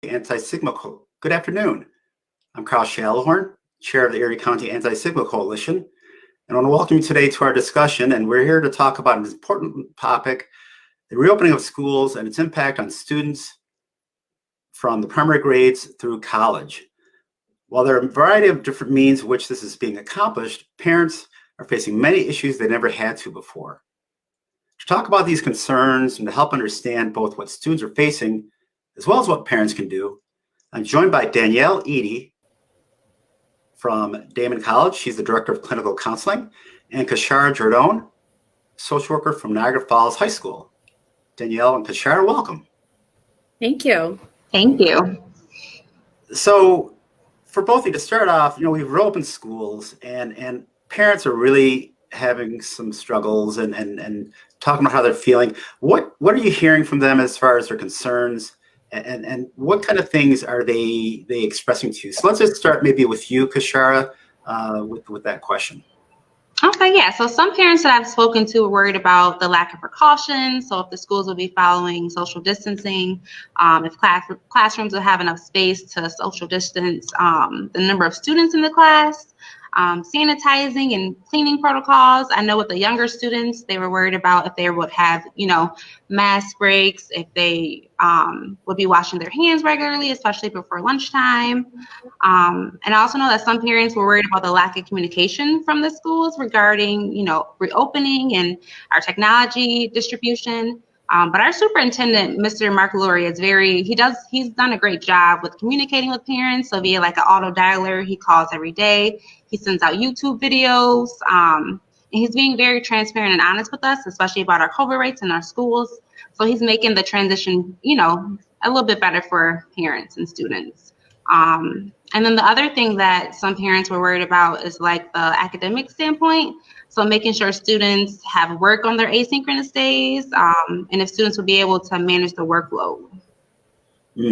Anti-Stigma. Good afternoon. I'm Ka'Shara, Chair of the Erie County Anti-Stigma Coalition, and I want to welcome you today to our discussion, and we're here to talk about an important topic, the reopening of schools and its impact on students from the primary grades through college. While there are a variety of different means in which this is being accomplished, parents are facing many issues they never had to before. To talk about these concerns and to help understand both what students are facing as well as what parents can do, I'm joined by Danielle Eadie from Daemen College. She's the Director of Clinical Counseling, and Ka'Shara Jordon, social worker from Niagara Falls High School. Danielle and Ka'Shara, welcome. Thank you. Thank you. So for both of you to start off, we've reopened schools and parents are really having some struggles and talking about how they're feeling. What are you hearing from them as far as their concerns? And what kind of things are they expressing to you? So let's just start maybe with you, Ka'Shara, with that question. Okay, yeah. So some parents that I've spoken to are worried about the lack of precautions. So if the schools will be following social distancing, if classrooms will have enough space to social distance the number of students in the class, sanitizing and cleaning protocols. I know with the younger students, they were worried about if they would have, mask breaks, if they would be washing their hands regularly, especially before lunchtime. And I also know that some parents were worried about the lack of communication from the schools regarding, reopening and our technology distribution. But our superintendent, Mr. Mark Lurie, he's done a great job with communicating with parents. So via like an auto dialer, he calls every day. He sends out YouTube videos. And he's being very transparent and honest with us, especially about our COVID rates in our schools. So he's making the transition, a little bit better for parents and students. And then the other thing that some parents were worried about is like the academic standpoint. So making sure students have work on their asynchronous days, and if students will be able to manage the workload.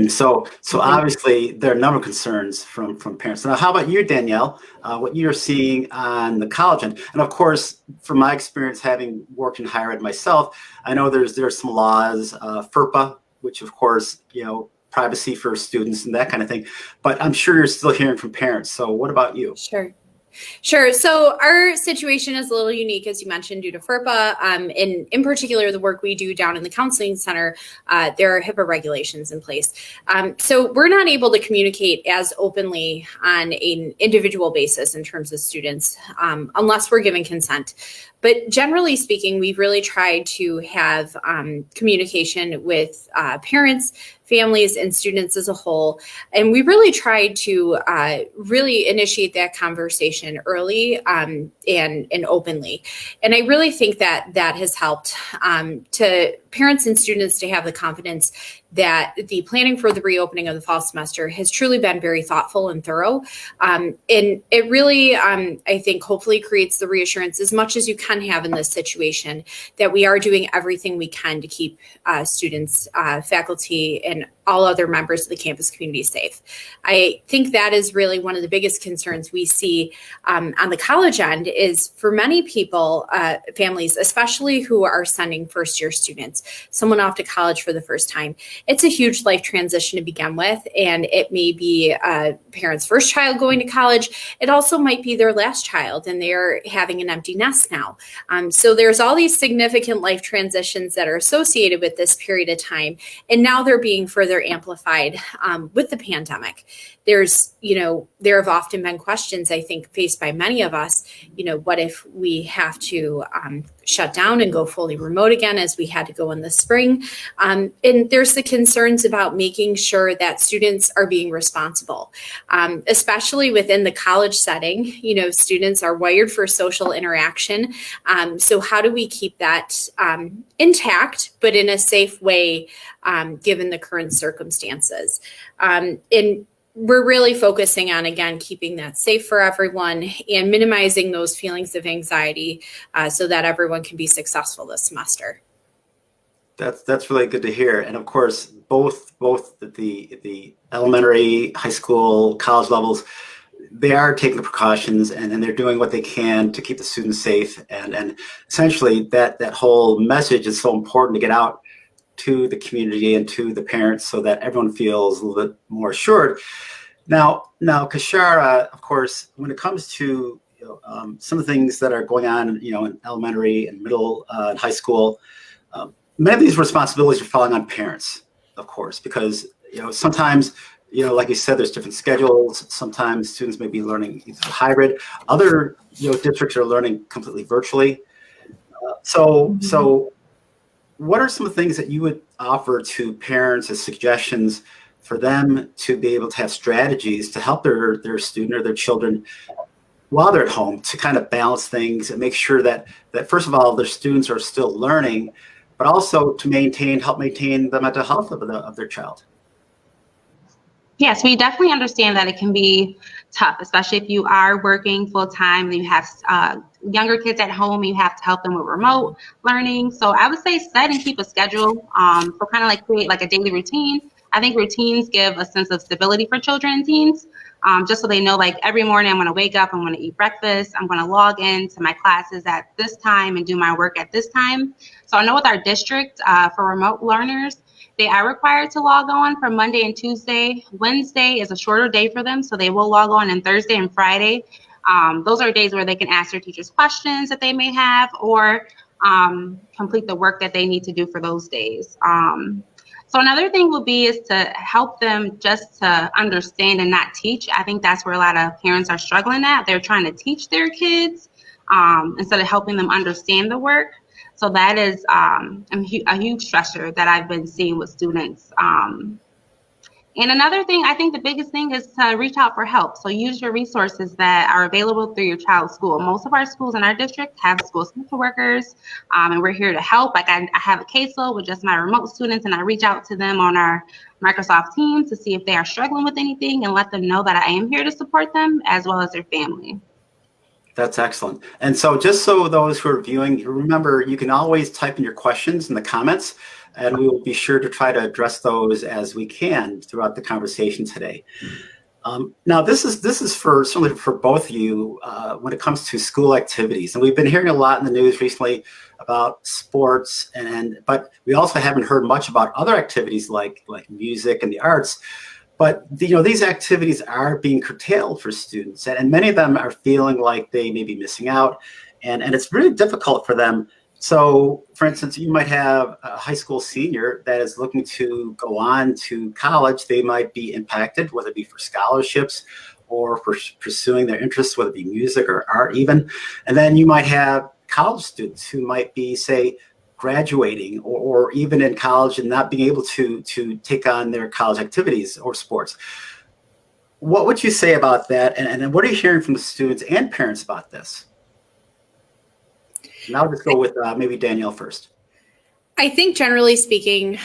So obviously there are a number of concerns from parents. Now, how about you, Danielle? What you're seeing on the college end, and of course, from my experience having worked in higher ed myself, I know there's some laws, FERPA, which of course, privacy for students and that kind of thing. But I'm sure you're still hearing from parents. So what about you? Sure. So our situation is a little unique, as you mentioned, due to FERPA. In particular, the work we do down in the counseling center, there are HIPAA regulations in place. So we're not able to communicate as openly on an individual basis in terms of students, unless we're given consent. But generally speaking, we've really tried to have communication with parents, families, and students as a whole. And we really tried to really initiate that conversation early and openly. And I really think that has helped to parents and students to have the confidence that the planning for the reopening of the fall semester has truly been very thoughtful and thorough. And it really, I think, hopefully creates the reassurance as much as you can have in this situation that we are doing everything we can to keep students, faculty, and all other members of the campus community safe. I think that is really one of the biggest concerns we see on the college end is for many people, families, especially who are sending first year students, someone off to college for the first time. It's a huge life transition to begin with, and it may be a parent's first child going to college. It also might be their last child, and they're having an empty nest now. So there's all these significant life transitions that are associated with this period of time, and now they're being further amplified with the pandemic. There have often been questions, I think, faced by many of us, what if we have to shut down and go fully remote again, as we had to go in the spring? And there's the concerns about making sure that students are being responsible, especially within the college setting. Students are wired for social interaction. So how do we keep that intact, but in a safe way, given the current circumstances? And we're really focusing on, again, keeping that safe for everyone and minimizing those feelings of anxiety so that everyone can be successful this semester. That's really good to hear. And of course, both the elementary, high school, college levels, they are taking the precautions and they're doing what they can to keep the students safe. And essentially that whole message is so important to get out to the community and to the parents so that everyone feels a little bit more assured. Now, Ka'Shara, of course, when it comes to some of the things that are going on, in elementary and middle and high school, many of these responsibilities are falling on parents, of course, because sometimes, like you said, there's different schedules. Sometimes students may be learning hybrid. Other districts are learning completely virtually. So what are some of the things that you would offer to parents as suggestions for them to be able to have strategies to help their student or their children while they're at home to kind of balance things and make sure that first of all, their students are still learning, but also to help maintain the mental health of their child? Yes, we definitely understand that it can be tough, especially if you are working full time and you have younger kids at home, you have to help them with remote learning. So I would say set and keep a schedule for kind of like create like a daily routine. I think routines give a sense of stability for children and teens, just so they know like every morning I'm going to wake up, I'm going to eat breakfast, I'm going to log into my classes at this time and do my work at this time. So I know with our district for remote learners, they are required to log on for Monday and Tuesday. Wednesday is a shorter day for them, so they will log on, and Thursday and Friday. Those are days where they can ask their teachers questions that they may have or complete the work that they need to do for those days. So another thing would be is to help them just to understand and not teach. I think that's where a lot of parents are struggling at. They're trying to teach their kids instead of helping them understand the work. So that is a huge stressor that I've been seeing with students. And another thing, I think the biggest thing is to reach out for help. So use your resources that are available through your child's school. Most of our schools in our district have school social workers, and we're here to help. Like I have a caseload with just my remote students, and I reach out to them on our Microsoft Teams to see if they are struggling with anything and let them know that I am here to support them as well as their family. That's excellent. And so just so those who are viewing, remember, you can always type in your questions in the comments, and we will be sure to try to address those as we can throughout the conversation today. Now, this is certainly for both of you when it comes to school activities. And we've been hearing a lot in the news recently about sports, but we also haven't heard much about other activities like music and the arts. But these activities are being curtailed for students, and many of them are feeling like they may be missing out, and it's really difficult for them. So, for instance, you might have a high school senior that is looking to go on to college. They might be impacted, whether it be for scholarships or for pursuing their interests, whether it be music or art even. And then you might have college students who might be, say, graduating or even in college and not being able to take on their college activities or sports. What would you say about that? And what are you hearing from the students and parents about this? And I'll just go with maybe Danielle first. I think generally speaking,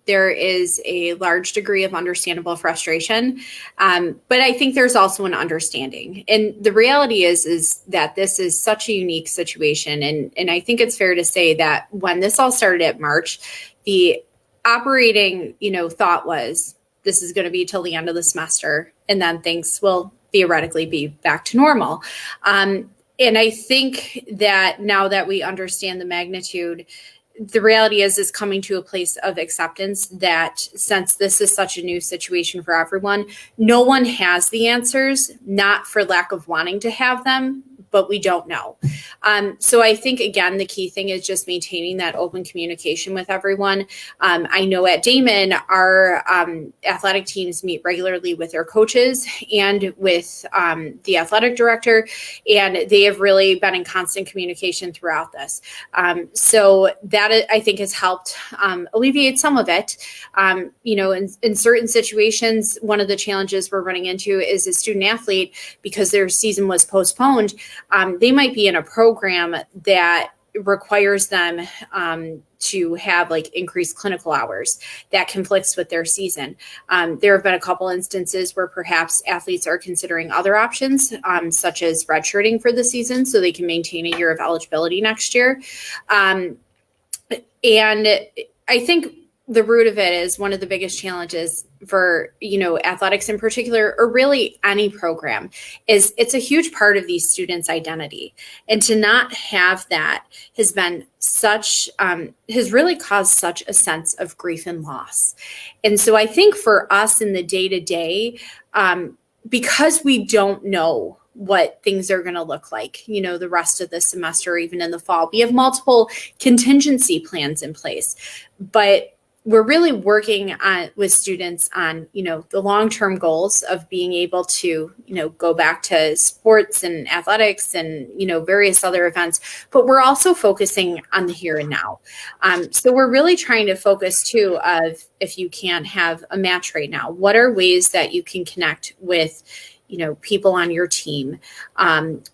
there is a large degree of understandable frustration, but I think there's also an understanding. And the reality is that this is such a unique situation. And I think it's fair to say that when this all started at March, the operating, thought was this is going to be till the end of the semester, and then things will theoretically be back to normal. And I think that now that we understand the magnitude, the reality is coming to a place of acceptance that since this is such a new situation for everyone, no one has the answers, not for lack of wanting to have them, but we don't know. So I think, again, the key thing is just maintaining that open communication with everyone. I know at Daemen, our athletic teams meet regularly with their coaches and with the athletic director, and they have really been in constant communication throughout this. So that, I think, has helped alleviate some of it. In certain situations, one of the challenges we're running into is a student athlete, because their season was postponed, they might be in a program that requires them to have increased clinical hours that conflicts with their season. There have been a couple instances where perhaps athletes are considering other options, such as redshirting for the season so they can maintain a year of eligibility next year. And I think the root of it is one of the biggest challenges for, athletics in particular, or really any program, is it's a huge part of these students' identity. And to not have that has been has really caused such a sense of grief and loss. And so I think for us in the day-to-day, because we don't know what things are going to look like, the rest of the semester, or even in the fall, we have multiple contingency plans in place, but we're really working with students on, the long-term goals of being able to, go back to sports and athletics and, various other events, but we're also focusing on the here and now. So we're really trying to focus too of, if you can't have a match right now, what are ways that you can connect with, people on your team?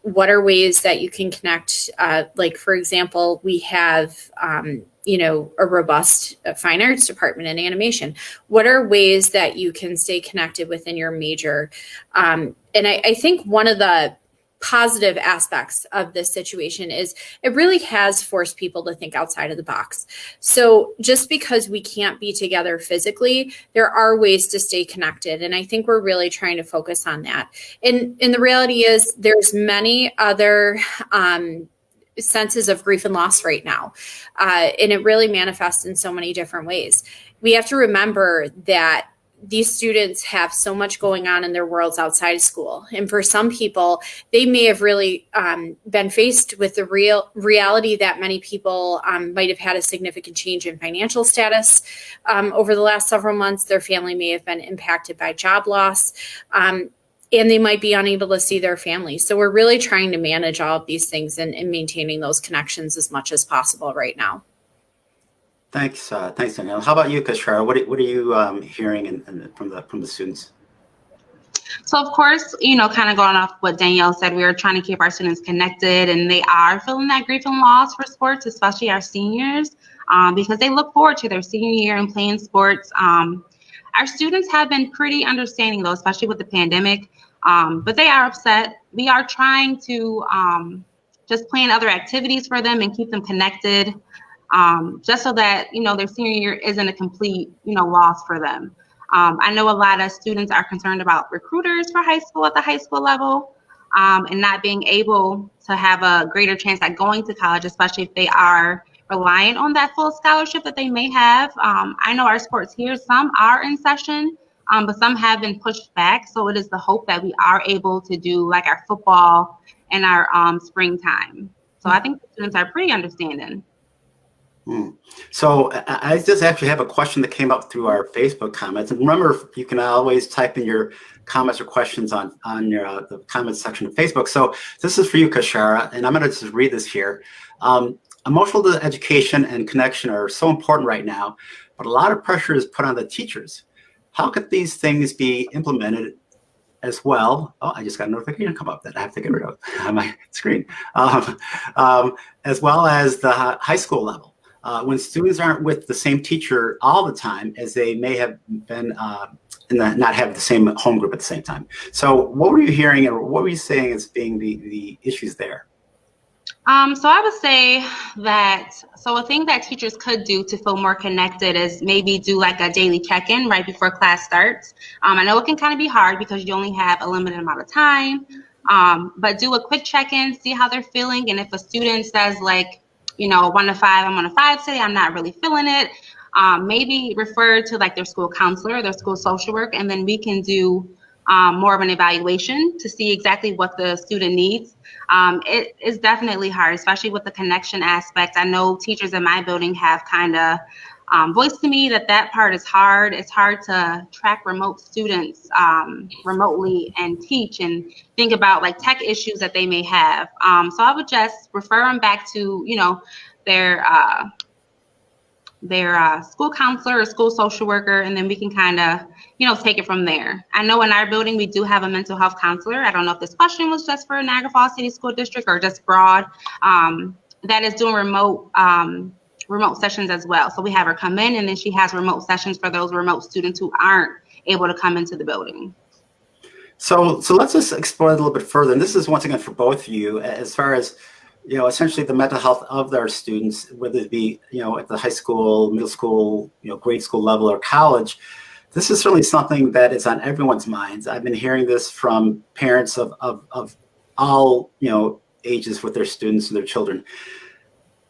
What are ways that you can connect? Like, for example, we have, a robust fine arts department and animation. What are ways that you can stay connected within your major? And I think one of the positive aspects of this situation is it really has forced people to think outside of the box. So just because we can't be together physically, there are ways to stay connected. And I think we're really trying to focus on that. And the reality is there's many other senses of grief and loss right now. And it really manifests in so many different ways. We have to remember that these students have so much going on in their worlds outside of school. And for some people, they may have really been faced with the reality that many people might have had a significant change in financial status over the last several months. Their family may have been impacted by job loss. And they might be unable to see their family. So we're really trying to manage all of these things and maintaining those connections as much as possible right now. Thanks, Danielle. How about you, Ka'Shara? What are you hearing from the students? So of course, kind of going off what Danielle said, we are trying to keep our students connected, and they are feeling that grief and loss for sports, especially our seniors, because they look forward to their senior year and playing sports. Our students have been pretty understanding, though, especially with the pandemic, but they are upset. We are trying to just plan other activities for them and keep them connected, just so that, their senior year isn't a complete, loss for them. I know a lot of students are concerned about recruiters for high school at the high school level, and not being able to have a greater chance at going to college, especially if they are reliant on that full scholarship that they may have. I know our sports here, some are in session, but some have been pushed back. So it is the hope that we are able to do like our football and our springtime. So I think the students are pretty understanding. So I just actually have a question that came up through our Facebook comments. And remember, you can always type in your comments or questions on your the comments section of Facebook. So this is for you, Ka'Shara, and I'm going to just read this here. Emotional education and connection are so important right now, but a lot of pressure is put on the teachers. How could these things be implemented as well? Oh, I just got a notification come up that I have to get rid of on my screen. As well as the high school level. When students aren't with the same teacher all the time as they may have been not have the same home group at the same time. So what were you hearing, or what were you saying as being the issues there? So I would say that, a thing that teachers could do to feel more connected is maybe do like a daily check-in right before class starts. I know it can kind of be hard because you only have a limited amount of time, but do a quick check-in, see how they're feeling. And if a student says 1 to 5, I'm on a 5 today, I'm not really feeling it, maybe refer to like their school counselor, their school social work, and then we can do more of an evaluation to see exactly what the student needs. It is definitely hard, especially with the connection aspect. I know teachers in my building have kind of voiced to me that part is hard. It's hard to track remote students remotely and teach and think about like tech issues that they may have. So I would just refer them back to, their school counselor or school social worker, and then we can kind of, take it from there. I know in our building, we do have a mental health counselor. I don't know if this question was just for Niagara Falls City School District or just broad, that is doing remote sessions as well. So we have her come in, and then she has remote sessions for those remote students who aren't able to come into the building. So let's just explore it a little bit further. And this is once again for both of you, as far as essentially the mental health of their students, whether it be, at the high school, middle school, grade school level or college. This is certainly something that is on everyone's minds. I've been hearing this from parents of all, ages with their students and their children.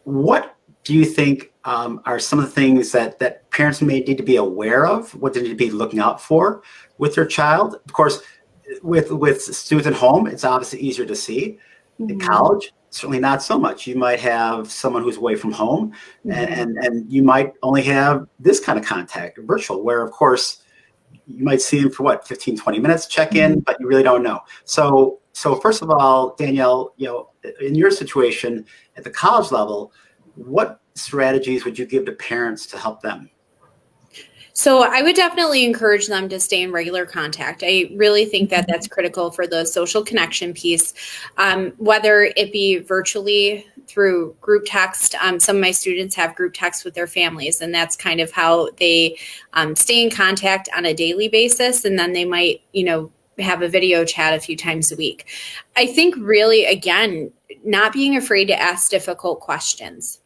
What do you think are some of the things that parents may need to be aware of, what they need to be looking out for with their child? Of course, with students at home, it's obviously easier to see. In college, certainly not so much. You might have someone who's away from home, and you might only have this kind of contact, virtual, where, of course, you might see them for 15, 20 minutes, check in, but you really don't know. So first of all, Danielle, in your situation at the college level, what strategies would you give to parents to help them? So I would definitely encourage them to stay in regular contact. I really think that that's critical for the social connection piece, whether it be virtually through group text. Some of my students have group text with their families, and that's kind of how they stay in contact on a daily basis. And then they might, have a video chat a few times a week. I think really, again, not being afraid to ask difficult questions.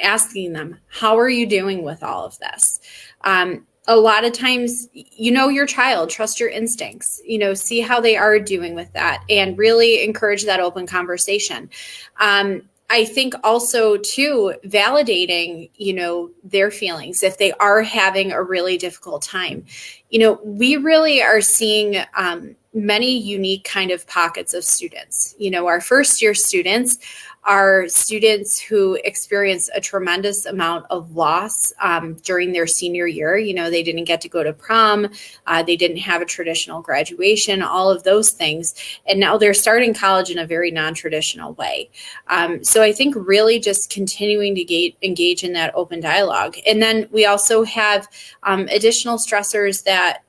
Asking them, how are you doing with all of this? A lot of times, your child, trust your instincts, see how they are doing with that and really encourage that open conversation. I think also too, validating, their feelings if they are having a really difficult time. We really are seeing many unique kind of pockets of students. Our first year students are students who experience a tremendous amount of loss during their senior year. They didn't get to go to prom. They didn't have a traditional graduation, all of those things. And now they're starting college in a very non-traditional way. So I think really just continuing to engage in that open dialogue. And then we also have additional stressors that,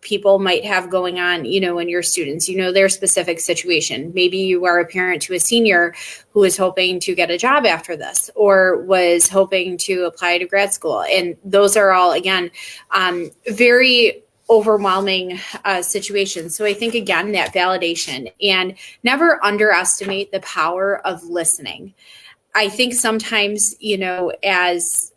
people might have going on, in your students, their specific situation. Maybe you are a parent to a senior who is hoping to get a job after this or was hoping to apply to grad school. And those are all, again, very overwhelming situations. So I think, again, that validation and never underestimate the power of listening. I think sometimes, as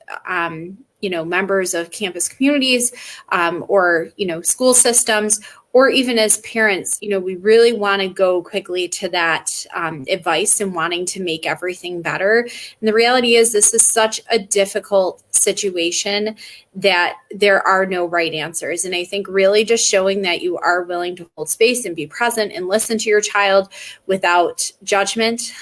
members of campus communities or, school systems, or even as parents, we really want to go quickly to that advice and wanting to make everything better. And the reality is this is such a difficult situation that there are no right answers. And I think really just showing that you are willing to hold space and be present and listen to your child without judgment,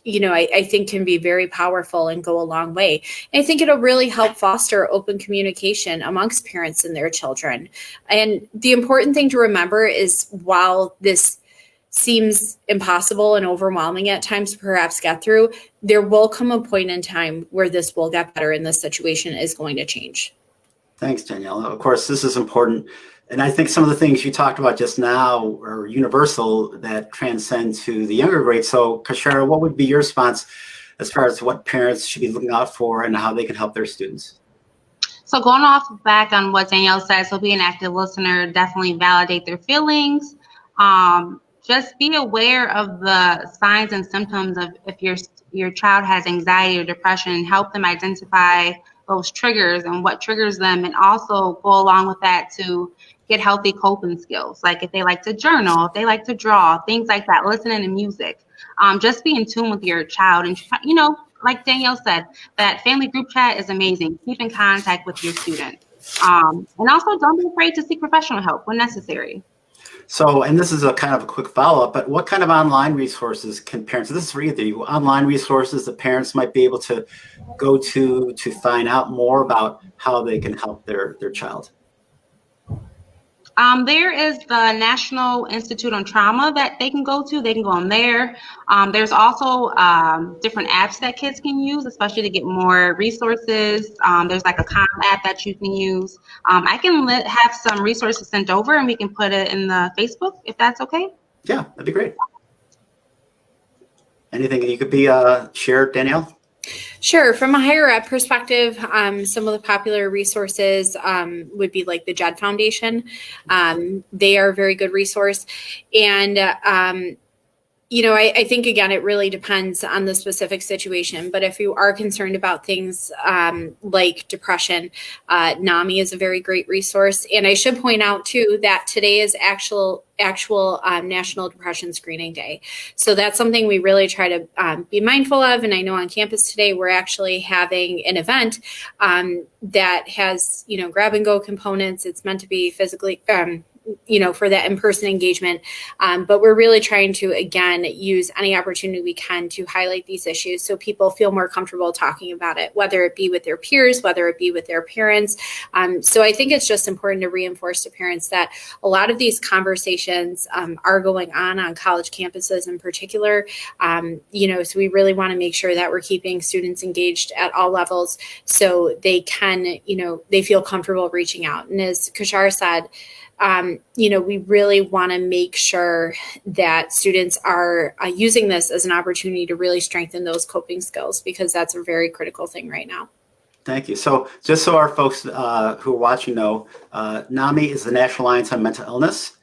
I think can be very powerful and go a long way. And I think it'll really help foster open communication amongst parents and their children. And the important thing to remember is while this seems impossible and overwhelming at times to perhaps get through, there will come a point in time where this will get better and the situation is going to change. Thanks, Danielle. Of course, this is important. And I think some of the things you talked about just now are universal that transcend to the younger grades. So, Ka'Shara, what would be your response as far as what parents should be looking out for and how they can help their students? So going off back on what Danielle said, so be an active listener, definitely validate their feelings. Just be aware of the signs and symptoms of if your child has anxiety or depression, help them identify those triggers and what triggers them, and also go along with that to get healthy coping skills. Like if they like to journal, if they like to draw, things like that, listening to music. Just be in tune with your child. And, like Danielle said, that family group chat is amazing. Keep in contact with your student. And also don't be afraid to seek professional help when necessary. So, and this is a kind of a quick follow-up, but what kind of online resources can parents, this is for either you, online resources that parents might be able to go to find out more about how they can help their child? There is the National Institute on Trauma that they can go to. They can go on there. There's also different apps that kids can use, especially to get more resources. There's like a Calm app that you can use. I can have some resources sent over and we can put it in the Facebook if that's okay. Yeah, that'd be great. Anything you could be share, Danielle? Sure. From a higher ed perspective, some of the popular resources would be like the JED Foundation. They are a very good resource. And, I think, again, it really depends on the specific situation. But if you are concerned about things like depression, NAMI is a very great resource. And I should point out, too, that today is actual National Depression Screening Day. So that's something we really try to be mindful of. And I know on campus today, we're actually having an event that has, grab and go components. It's meant to be physically for that in-person engagement. But we're really trying to, again, use any opportunity we can to highlight these issues so people feel more comfortable talking about it, whether it be with their peers, whether it be with their parents. So I think it's just important to reinforce to parents that a lot of these conversations are going on college campuses in particular. So we really want to make sure that we're keeping students engaged at all levels so they can, they feel comfortable reaching out. And as Ka'Shara said, we really want to make sure that students are using this as an opportunity to really strengthen those coping skills, because that's a very critical thing right now. Thank you. So just so our folks who are watching know, NAMI is the National Alliance on Mental Illness,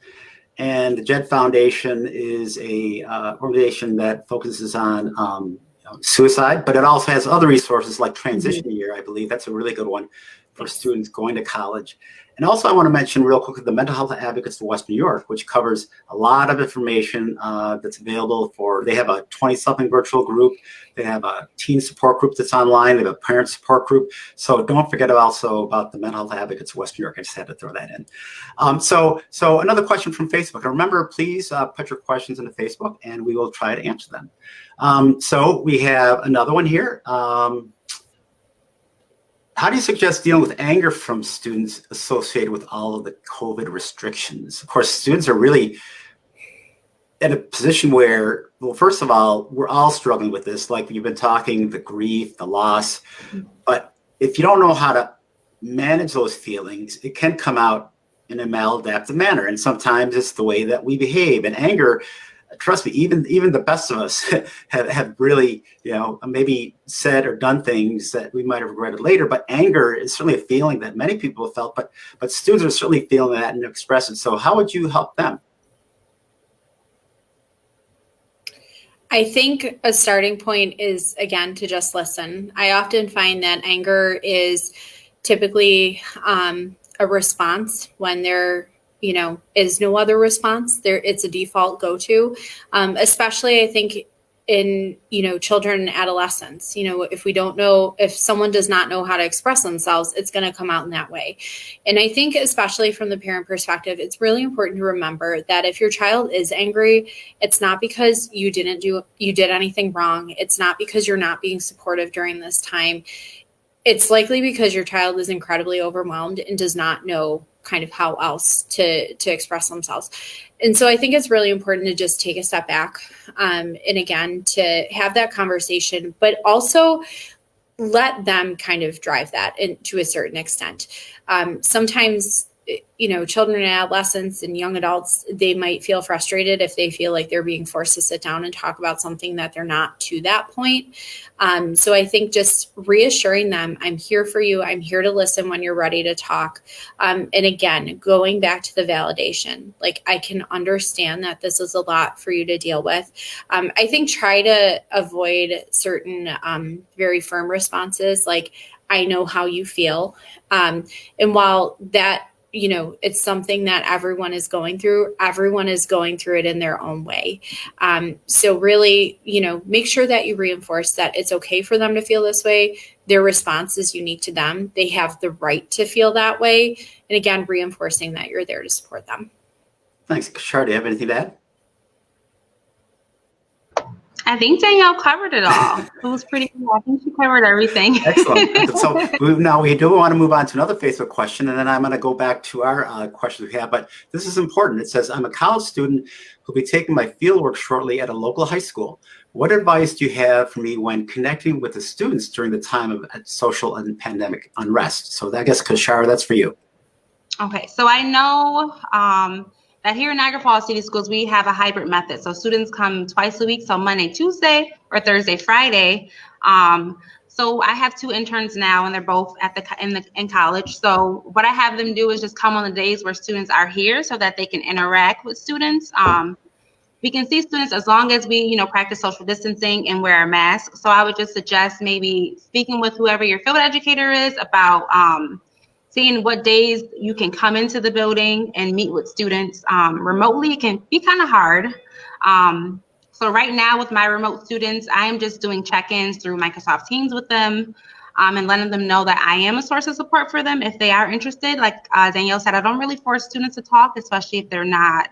and the JED Foundation is a organization that focuses on suicide, but it also has other resources like Transition Year. I believe that's a really good one for students going to college. And also I want to mention real quickly the Mental Health Advocates of West New York, which covers a lot of information that's available they have a 20-something virtual group. They have a teen support group that's online. They have a parent support group. So don't forget also about the Mental Health Advocates of West New York. I just had to throw that in. So another question from Facebook. And remember, please put your questions into Facebook and we will try to answer them. So we have another one here. How do you suggest dealing with anger from students associated with all of the COVID restrictions? Of course, students are really in a position where, well, first of all, we're all struggling with this. Like you've been talking, the grief, the loss. But if you don't know how to manage those feelings, it can come out in a maladaptive manner. And sometimes it's the way that we behave. And anger, trust me, even the best of us have really, maybe said or done things that we might have regretted later. But anger is certainly a feeling that many people have felt, but students are certainly feeling that and express it. So how would you help them? I think a starting point is, again, to just listen. I often find that anger is typically a response when there is no other response. It's a default go-to, especially I think in, children and adolescents. If someone does not know how to express themselves, it's going to come out in that way. And I think especially from the parent perspective, it's really important to remember that if your child is angry, it's not because you did anything wrong. It's not because you're not being supportive during this time. It's likely because your child is incredibly overwhelmed and does not know kind of how else to express themselves. And so I think it's really important to just take a step back and again, to have that conversation, but also let them kind of drive that to a certain extent. Sometimes, children and adolescents and young adults, they might feel frustrated if they feel like they're being forced to sit down and talk about something that they're not to that point. So I think just reassuring them, I'm here for you. I'm here to listen when you're ready to talk. And again, going back to the validation, like I can understand that this is a lot for you to deal with. I think try to avoid certain very firm responses, like I know how you feel. And while that, it's something that everyone is going through it in their own way. So really, make sure that you reinforce that it's okay for them to feel this way. Their response is unique to them. They have the right to feel that way. And again, reinforcing that you're there to support them. Thanks. Ka'Shara, do you have anything to add? I think Danielle covered it all. It was pretty cool. I think she covered everything. Excellent. So now we do want to move on to another Facebook question, and then I'm going to go back to our questions we have. But this is important. It says, I'm a college student who'll be taking my fieldwork shortly at a local high school. What advice do you have for me when connecting with the students during the time of social and pandemic unrest? So I guess, Ka'Shara, that's for you. Okay. So I know that here in Niagara Falls City Schools, we have a hybrid method. So students come twice a week, so Monday, Tuesday, or Thursday, Friday. So I have 2 interns now, and they're both in college. So what I have them do is just come on the days where students are here so that they can interact with students. we can see students as long as we, practice social distancing and wear a mask. So I would just suggest maybe speaking with whoever your field educator is about seeing what days you can come into the building and meet with students remotely. It can be kind of hard. So right now with my remote students, I am just doing check-ins through Microsoft Teams with them and letting them know that I am a source of support for them if they are interested. Like Danielle said, I don't really force students to talk, especially if they're not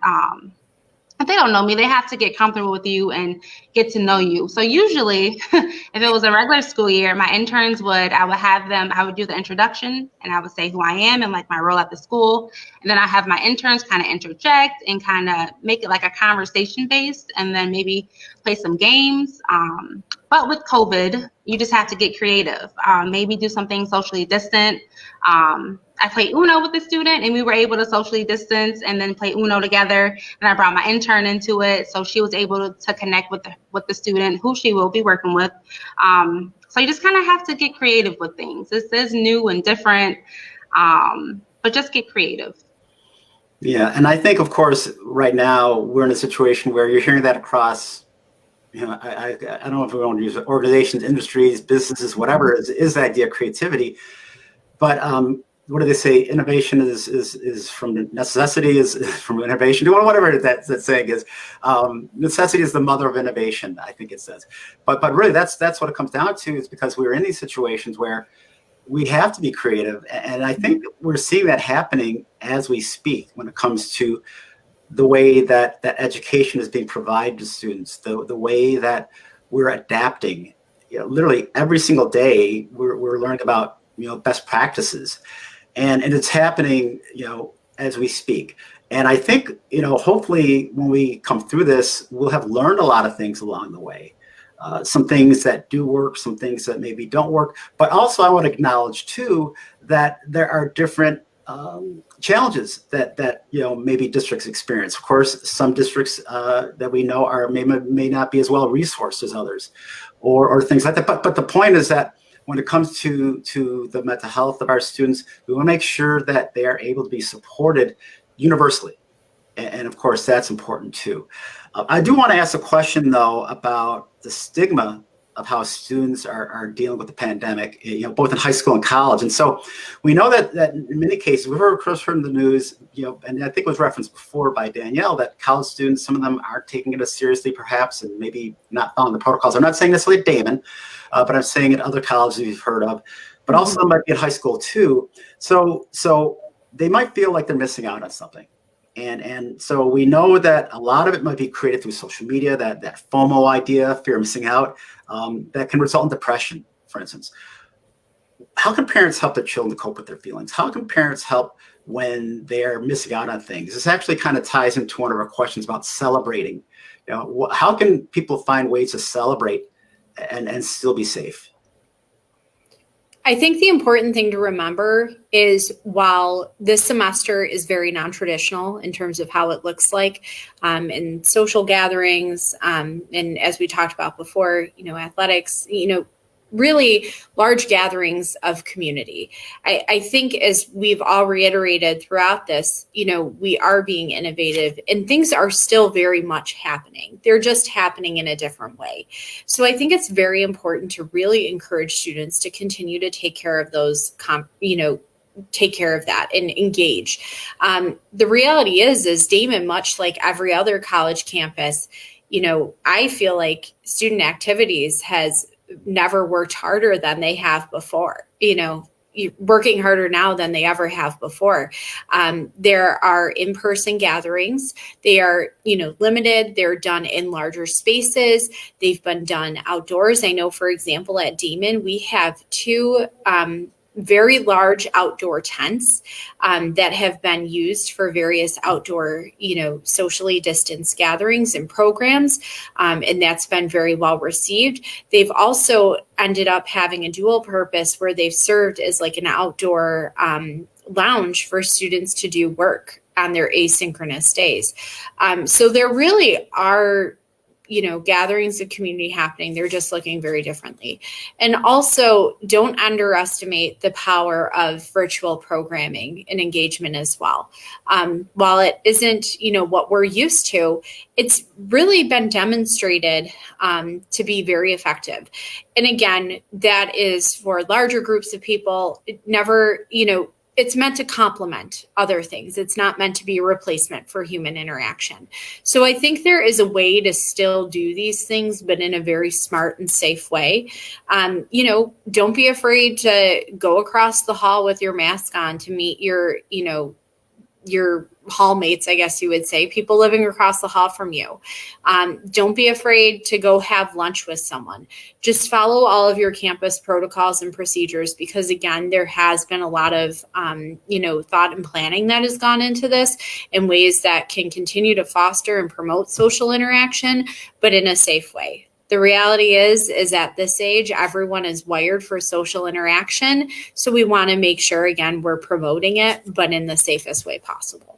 if they don't know me. They have to get comfortable with you and get to know you. So usually, if it was a regular school year, my interns I would do the introduction and I would say who I am and like my role at the school. And then I have my interns kind of interject and kind of make it like a conversation based and then maybe play some games. But with COVID, you just have to get creative. Maybe do something socially distant. I played Uno with the student and we were able to socially distance and then play Uno together. And I brought my intern into it. So she was able to connect with the student who she will be working with. So you just kind of have to get creative with things. This is new and different, but just get creative. Yeah. And I think, of course, right now we're in a situation where you're hearing that across, I don't know if we want to use organizations, industries, businesses, whatever, is the idea of creativity. But what do they say? Innovation is from necessity, is from innovation. Whatever that saying is. Necessity is the mother of innovation, I think it says. But really, that's what it comes down to, is because we're in these situations where we have to be creative. And I think we're seeing that happening as we speak when it comes to the way that education is being provided to students, the way that we're adapting. Literally every single day, we're learning about best practices. And it's happening, as we speak. And I think, hopefully when we come through this, we'll have learned a lot of things along the way. Some things that do work, some things that maybe don't work. But also I want to acknowledge too, that there are different challenges that maybe districts experience. Of course, some districts that we know may not be as well resourced as others, or things like that. But the point is that when it comes to the mental health of our students, we want to make sure that they are able to be supported universally. And of course, that's important too. I do want to ask a question though about the stigma of how students are dealing with the pandemic, both in high school and college. And so we know that in many cases, we've heard in the news, and I think it was referenced before by Danielle, that college students, some of them aren't taking it as seriously perhaps, and maybe not following the protocols. I'm not saying necessarily at Daemen, but I'm saying at other colleges you've heard of, but also might be in high school too. So they might feel like they're missing out on something. And so we know that a lot of it might be created through social media, that FOMO idea, fear of missing out, that can result in depression, for instance. How can parents help their children to cope with their feelings? How can parents help when they're missing out on things? This actually kind of ties into one of our questions about celebrating. How can people find ways to celebrate and still be safe? I think the important thing to remember is while this semester is very non-traditional in terms of how it looks like in social gatherings, and as we talked about before, athletics, really large gatherings of community. I think as we've all reiterated throughout this, we are being innovative and things are still very much happening. They're just happening in a different way. So I think it's very important to really encourage students to continue to take care of those, take care of that and engage. The reality is Daemen, much like every other college campus, I feel like student activities has never worked harder than they have before, working harder now than they ever have before. There are in-person gatherings. They are, limited. They're done in larger spaces. They've been done outdoors. I know, for example, at Daemen, we have two very large outdoor tents that have been used for various outdoor, socially distanced gatherings and programs. And that's been very well received. They've also ended up having a dual purpose where they've served as like an outdoor lounge for students to do work on their asynchronous days. So there really are gatherings of community happening. They're just looking very differently. And also, don't underestimate the power of virtual programming and engagement as well. While it isn't, what we're used to, it's really been demonstrated to be very effective. And again, that is for larger groups of people. It never, it's meant to complement other things. It's not meant to be a replacement for human interaction. So I think there is a way to still do these things, but in a very smart and safe way. Don't be afraid to go across the hall with your mask on to meet your hall mates, I guess you would say, people living across the hall from you. Don't be afraid to go have lunch with someone. Just follow all of your campus protocols and procedures, because again, there has been a lot of, thought and planning that has gone into this in ways that can continue to foster and promote social interaction, but in a safe way. The reality is at this age, everyone is wired for social interaction. So we want to make sure, again, we're promoting it, but in the safest way possible.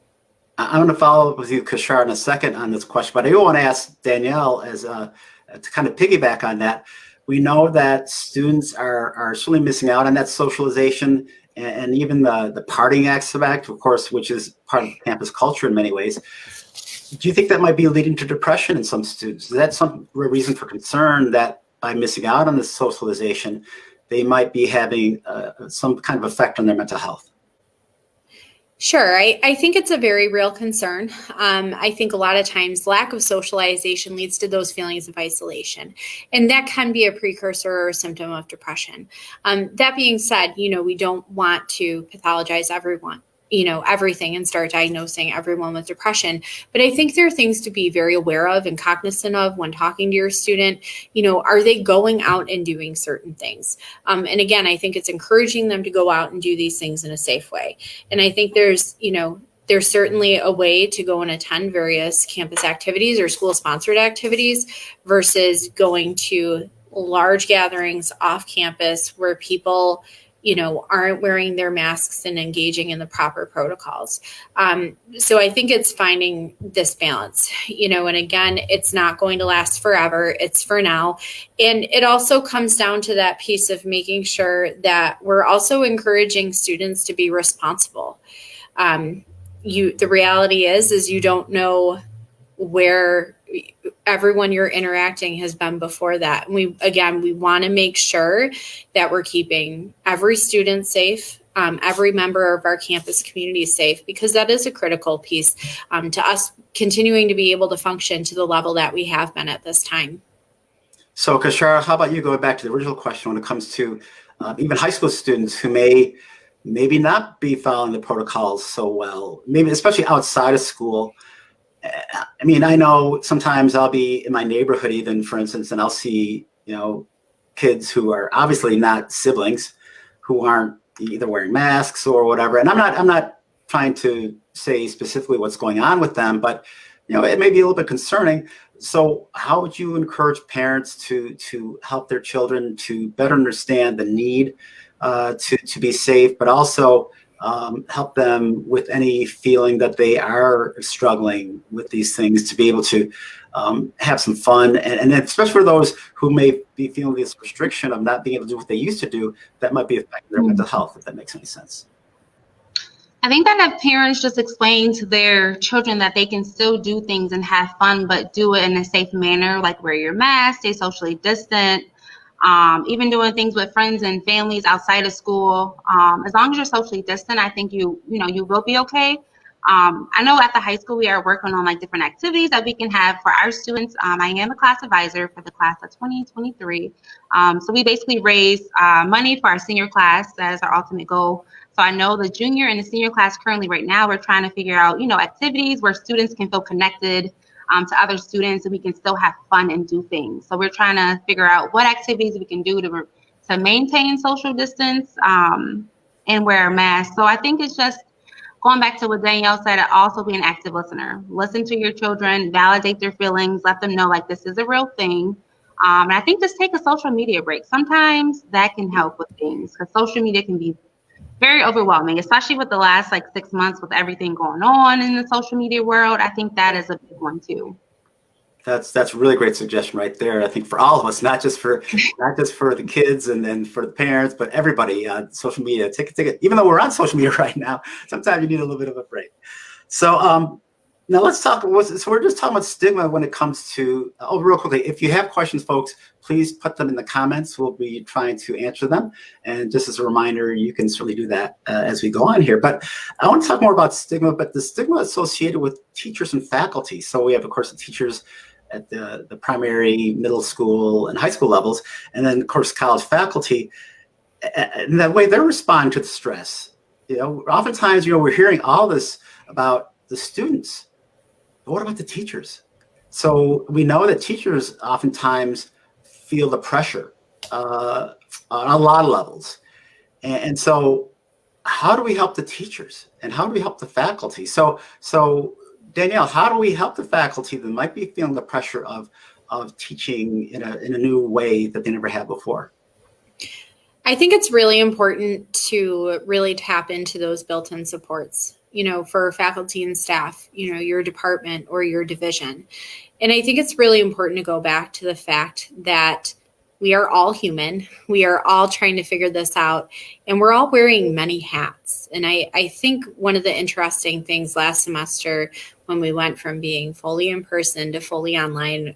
I'm going to follow up with you, Ka'Shara, in a second on this question, but I do want to ask Danielle to kind of piggyback on that. We know that students are certainly missing out on that socialization and even the partying aspect, of course, which is part of campus culture in many ways. Do you think that might be leading to depression in some students? Is that some reason for concern that by missing out on this socialization, they might be having some kind of effect on their mental health? Sure. I think it's a very real concern. I think a lot of times lack of socialization leads to those feelings of isolation, and that can be a precursor or a symptom of depression. That being said, we don't want to pathologize everyone, everything and start diagnosing everyone with depression. But I think there are things to be very aware of and cognizant of when talking to your student. Are they going out and doing certain things? And again, I think it's encouraging them to go out and do these things in a safe way. And I think there's certainly a way to go and attend various campus activities or school-sponsored activities versus going to large gatherings off campus where people aren't wearing their masks and engaging in the proper protocols. So I think it's finding this balance, and again, it's not going to last forever. It's for now. And it also comes down to that piece of making sure that we're also encouraging students to be responsible. The reality is you don't know where everyone you're interacting has been before that. And we want to make sure that we're keeping every student safe, every member of our campus community safe, because that is a critical piece to us continuing to be able to function to the level that we have been at this time. So Ka'Shara, how about you going back to the original question when it comes to even high school students who maybe not be following the protocols so well, maybe especially outside of school? I mean, I know sometimes I'll be in my neighborhood even, for instance, and I'll see, kids who are obviously not siblings who aren't either wearing masks or whatever. And I'm not trying to say specifically what's going on with them, but, it may be a little bit concerning. So how would you encourage parents to help their children to better understand the need to be safe, but also help them with any feeling that they are struggling with these things, to be able to have some fun, and especially for those who may be feeling this restriction of not being able to do what they used to do, that might be affecting their mental health, if that makes any sense. I think that if parents just explain to their children that they can still do things and have fun, but do it in a safe manner, like wear your mask, stay socially distant, even doing things with friends and families outside of school. As long as you're socially distant, I think you will be okay. I know at the high school we are working on different activities that we can have for our students. I am a class advisor for the class of 2023. So we basically raise money for our senior class. That is our ultimate goal. So I know the junior and the senior class currently right now, we're trying to figure out, activities where students can feel connected to other students, and we can still have fun and do things. So we're trying to figure out what activities we can do to maintain social distance and wear a mask. So I think it's just going back to what Danielle said, also be an active listener. Listen to your children, validate their feelings, let them know this is a real thing. And I think just take a social media break. Sometimes that can help with things, because social media can be very overwhelming, especially with the last 6 months with everything going on in the social media world. I think that is a big one too. That's a really great suggestion right there. I think for all of us, not just for the kids and then for the parents, but everybody. Social media, take it. Even though we're on social media right now, sometimes you need a little bit of a break. So now let's talk. So we're just talking about stigma when it comes to. Oh, real quickly, if you have questions, folks, please put them in the comments. We'll be trying to answer them. And just as a reminder, you can certainly do that as we go on here. But I want to talk more about stigma, but the stigma associated with teachers and faculty. So we have, of course, the teachers at the primary, middle school, and high school levels, and then, of course, college faculty. And that way they're responding to the stress. Oftentimes, we're hearing all this about the students, but what about the teachers? So we know that teachers oftentimes feel the pressure on a lot of levels. And so how do we help the teachers and how do we help the faculty? So Danielle, how do we help the faculty that might be feeling the pressure of teaching in a new way that they never had before? I think it's really important to really tap into those built-in supports, for faculty and staff, your department or your division. And I think it's really important to go back to the fact that we are all human. We are all trying to figure this out, and we're all wearing many hats. And I think one of the interesting things last semester when we went from being fully in person to fully online,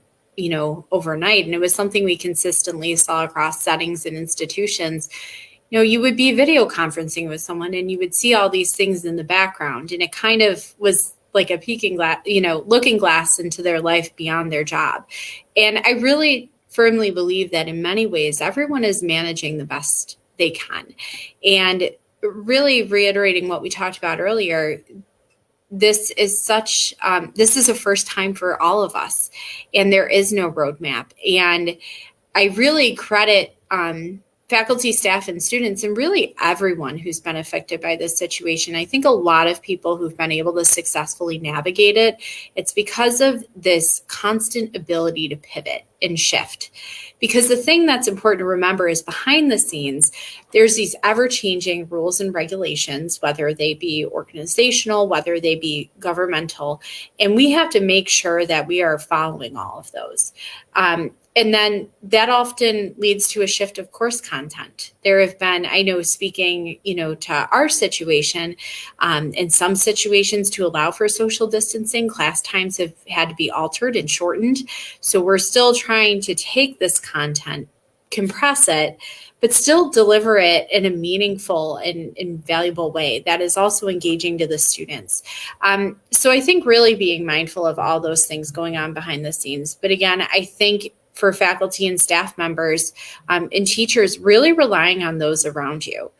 overnight, and it was something we consistently saw across settings and institutions, you would be video conferencing with someone and you would see all these things in the background, and it kind of was like a peeking glass, looking glass into their life beyond their job. And I really firmly believe that in many ways, everyone is managing the best they can. And really reiterating what we talked about earlier, this is a first time for all of us, and there is no roadmap. And I really credit faculty, staff, and students, and really everyone who's been affected by this situation. I think a lot of people who've been able to successfully navigate it, it's because of this constant ability to pivot and shift. Because the thing that's important to remember is behind the scenes, there's these ever-changing rules and regulations, whether they be organizational, whether they be governmental, and we have to make sure that we are following all of those. And then that often leads to a shift of course content. There have been, I know, speaking, to our situation, in some situations to allow for social distancing, class times have had to be altered and shortened. So we're still trying to take this content, compress it, but still deliver it in a meaningful and valuable way that is also engaging to the students. So I think really being mindful of all those things going on behind the scenes. But again, I think for faculty and staff members and teachers, really relying on those around you.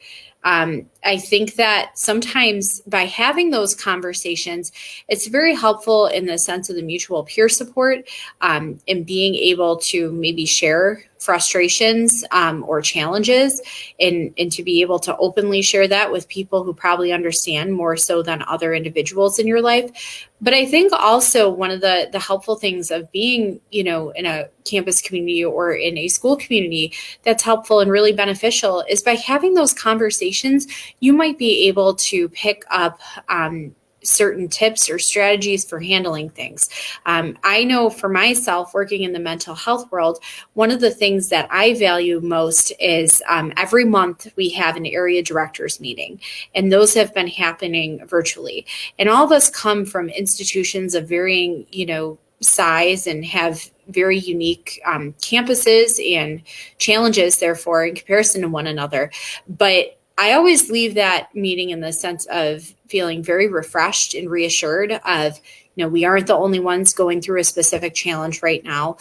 I think that sometimes by having those conversations, it's very helpful in the sense of the mutual peer support and being able to maybe share frustrations or challenges and to be able to openly share that with people who probably understand more so than other individuals in your life. But I think also one of the helpful things of being, in a campus community or in a school community that's helpful and really beneficial is by having those conversations, you might be able to pick up certain tips or strategies for handling things. I know for myself, working in the mental health world, one of the things that I value most is every month we have an area directors meeting, and those have been happening virtually. And all of us come from institutions of varying, size and have very unique campuses and challenges, therefore, in comparison to one another. But I always leave that meeting in the sense of feeling very refreshed and reassured of, we aren't the only ones going through a specific challenge right now.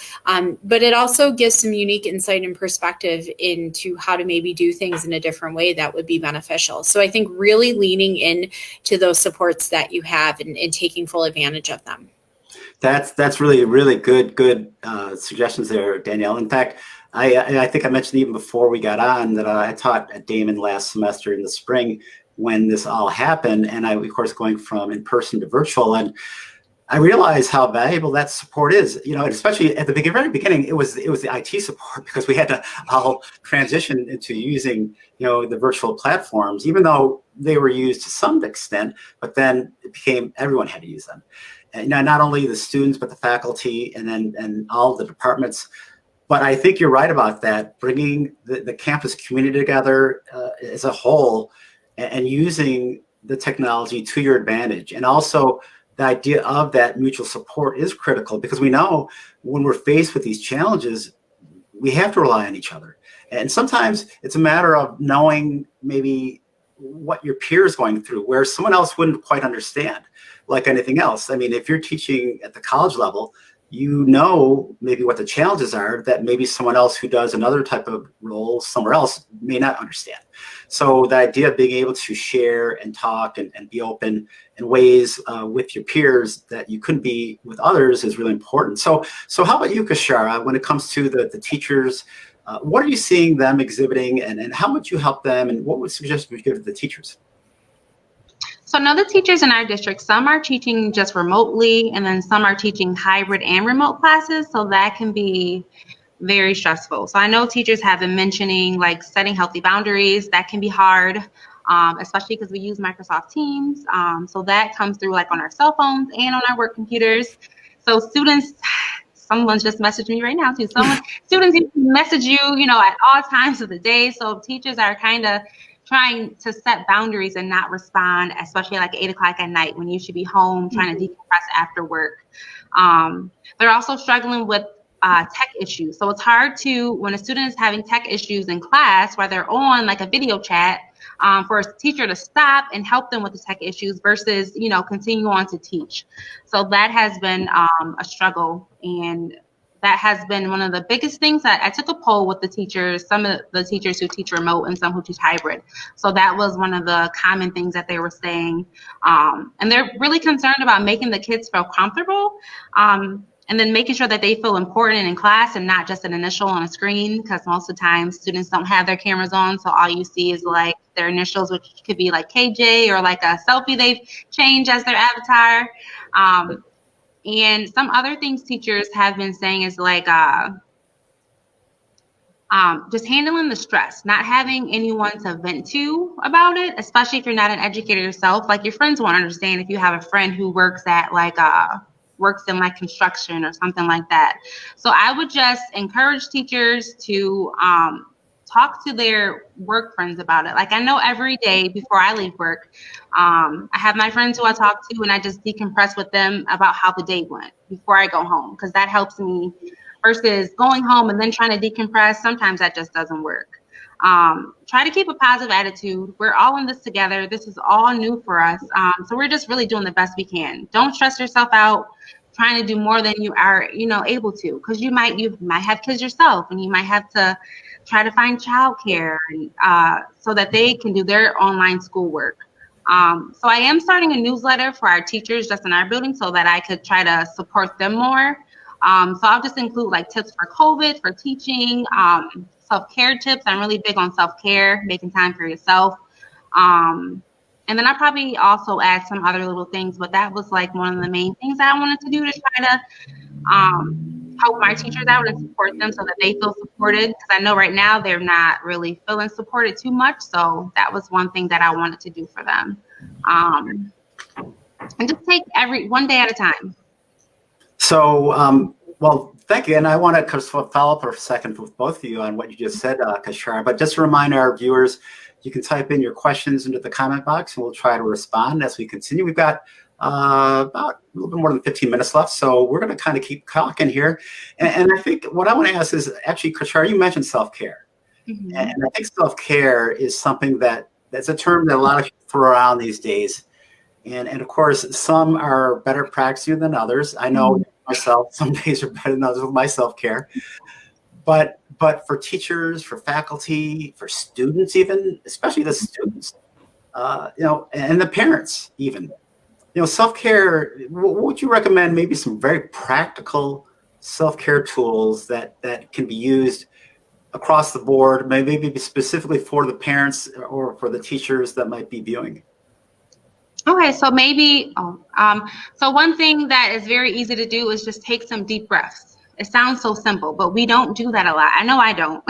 But it also gives some unique insight and perspective into how to maybe do things in a different way that would be beneficial. So I think really leaning in to those supports that you have and taking full advantage of them. That's really, really good suggestions there, Danielle. In fact, I think I mentioned even before we got on that I taught at Daemen last semester in the spring when this all happened, and I, of course, going from in-person to virtual. And I realize how valuable that support is, especially at the very beginning, it was the IT support because we had to all transition into using, the virtual platforms, even though they were used to some extent, but then it became everyone had to use them. And not only the students, but the faculty and all the departments. But I think you're right about that, bringing the campus community together as a whole and using the technology to your advantage. And also the idea of that mutual support is critical because we know when we're faced with these challenges, we have to rely on each other. And sometimes it's a matter of knowing maybe what your peer is going through, where someone else wouldn't quite understand, like anything else. I mean, if you're teaching at the college level, maybe what the challenges are that maybe someone else who does another type of role somewhere else may not understand. So the idea of being able to share and talk and be open in ways with your peers that you couldn't be with others is really important. So how about you, Ka'Shara, when it comes to the teachers, what are you seeing them exhibiting and how would you help them and what would suggestions would you give to the teachers? So now the teachers in our district, some are teaching just remotely, and then some are teaching hybrid and remote classes. So that can be very stressful. So I know teachers have been mentioning like setting healthy boundaries. That can be hard, especially because we use Microsoft Teams. So that comes through like on our cell phones and on our work computers. So students, someone's just messaged me right now too. Students message you, at all times of the day. So teachers are kind of trying to set boundaries and not respond, especially like 8 o'clock at night when you should be home trying to decompress after work. They're also struggling with tech issues. So it's hard when a student is having tech issues in class while they're on like a video chat, for a teacher to stop and help them with the tech issues versus, continue on to teach. So that has been a struggle, and that has been one of the biggest things. That I took a poll with the teachers, some of the teachers who teach remote and some who teach hybrid. So that was one of the common things that they were saying. And they're really concerned about making the kids feel comfortable, and then making sure that they feel important in class and not just an initial on a screen, because most of the time students don't have their cameras on. So all you see is like their initials, which could be like KJ or like a selfie they've changed as their avatar. And some other things teachers have been saying is like just handling the stress, not having anyone to vent to about it, especially if you're not an educator yourself. Like your friends won't understand if you have a friend who works at works in like construction or something like that. So I would just encourage teachers to talk to their work friends about it. Like I know every day before I leave work, I have my friends who I talk to and I just decompress with them about how the day went before I go home, because that helps me versus going home and then trying to decompress. Sometimes that just doesn't work. Try to keep a positive attitude. We're all in this together. This is all new for us. So we're just really doing the best we can. Don't stress yourself out trying to do more than you are, able to, because you might have kids yourself and you might have to try to find childcare so that they can do their online schoolwork. So I am starting a newsletter for our teachers just in our building so that I could try to support them more. So I'll just include like tips for COVID, for teaching, self-care tips. I'm really big on self-care, making time for yourself. And then I probably also add some other little things, but that was like one of the main things that I wanted to do to try to help my teachers out and support them so that they feel supported. Because I know right now they're not really feeling supported too much. So that was one thing that I wanted to do for them. And just take one day at a time. So, well, thank you. And I want to follow up for a second with both of you on what you just said, Ka'Shara. But just to remind our viewers, you can type in your questions into the comment box and we'll try to respond as we continue. We've got about a little bit more than 15 minutes left, so we're going to kind of keep talking here. And I think what I want to ask is, actually, Ka'Shara, you mentioned self-care. Mm-hmm. And I think self-care is something that's a term that a lot of people throw around these days. And of course, some are better practicing than others. I know myself, some days are better than others with my self-care. But for teachers, for faculty, for students even, especially the students, and the parents even, self-care, what would you recommend maybe some very practical self-care tools that can be used across the board, maybe specifically for the parents or for the teachers that might be viewing? Okay, so maybe, so one thing that is very easy to do is just take some deep breaths. It sounds so simple, but we don't do that a lot. I know I don't.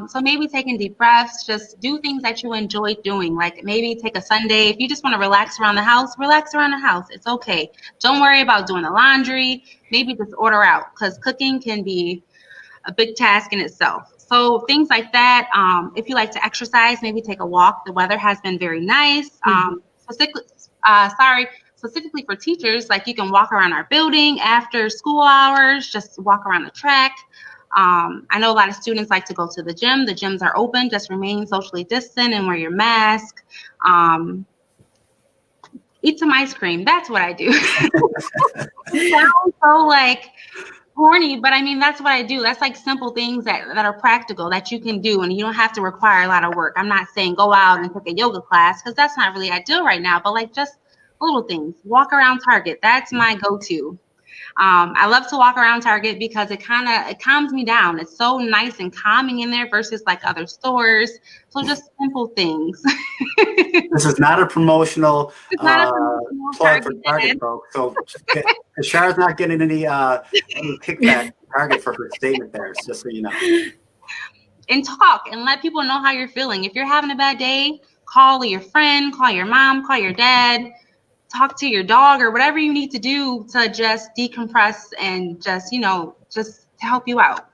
So maybe taking deep breaths, just do things that you enjoy doing. Like maybe take a Sunday. If you just want to relax around the house, relax around the house. It's okay. Don't worry about doing the laundry. Maybe just order out, because cooking can be a big task in itself. So things like that. If you like to exercise, maybe take a walk. The weather has been very nice. Specifically for teachers, like you can walk around our building after school hours, just walk around the track. I know a lot of students like to go to the gym. The gyms are open. Just remain socially distant and wear your mask. Eat some ice cream. That's what I do. It sounds so like corny, but I mean, that's what I do. That's like simple things that are practical that you can do, and you don't have to require a lot of work. I'm not saying go out and take a yoga class, because that's not really ideal right now, but like just little things. Walk around Target. That's my go-to. I love to walk around Target because it calms me down. It's so nice and calming in there versus like other stores. So just simple things. This is not a promotional It's not a promotional plug for Target, folks. So Ka'Shara's not getting any kickback from Target for her statement there, just so you know. And talk and let people know how you're feeling. If you're having a bad day, call your friend, call your mom, call your dad, talk to your dog, or whatever you need to do to just decompress and just to help you out.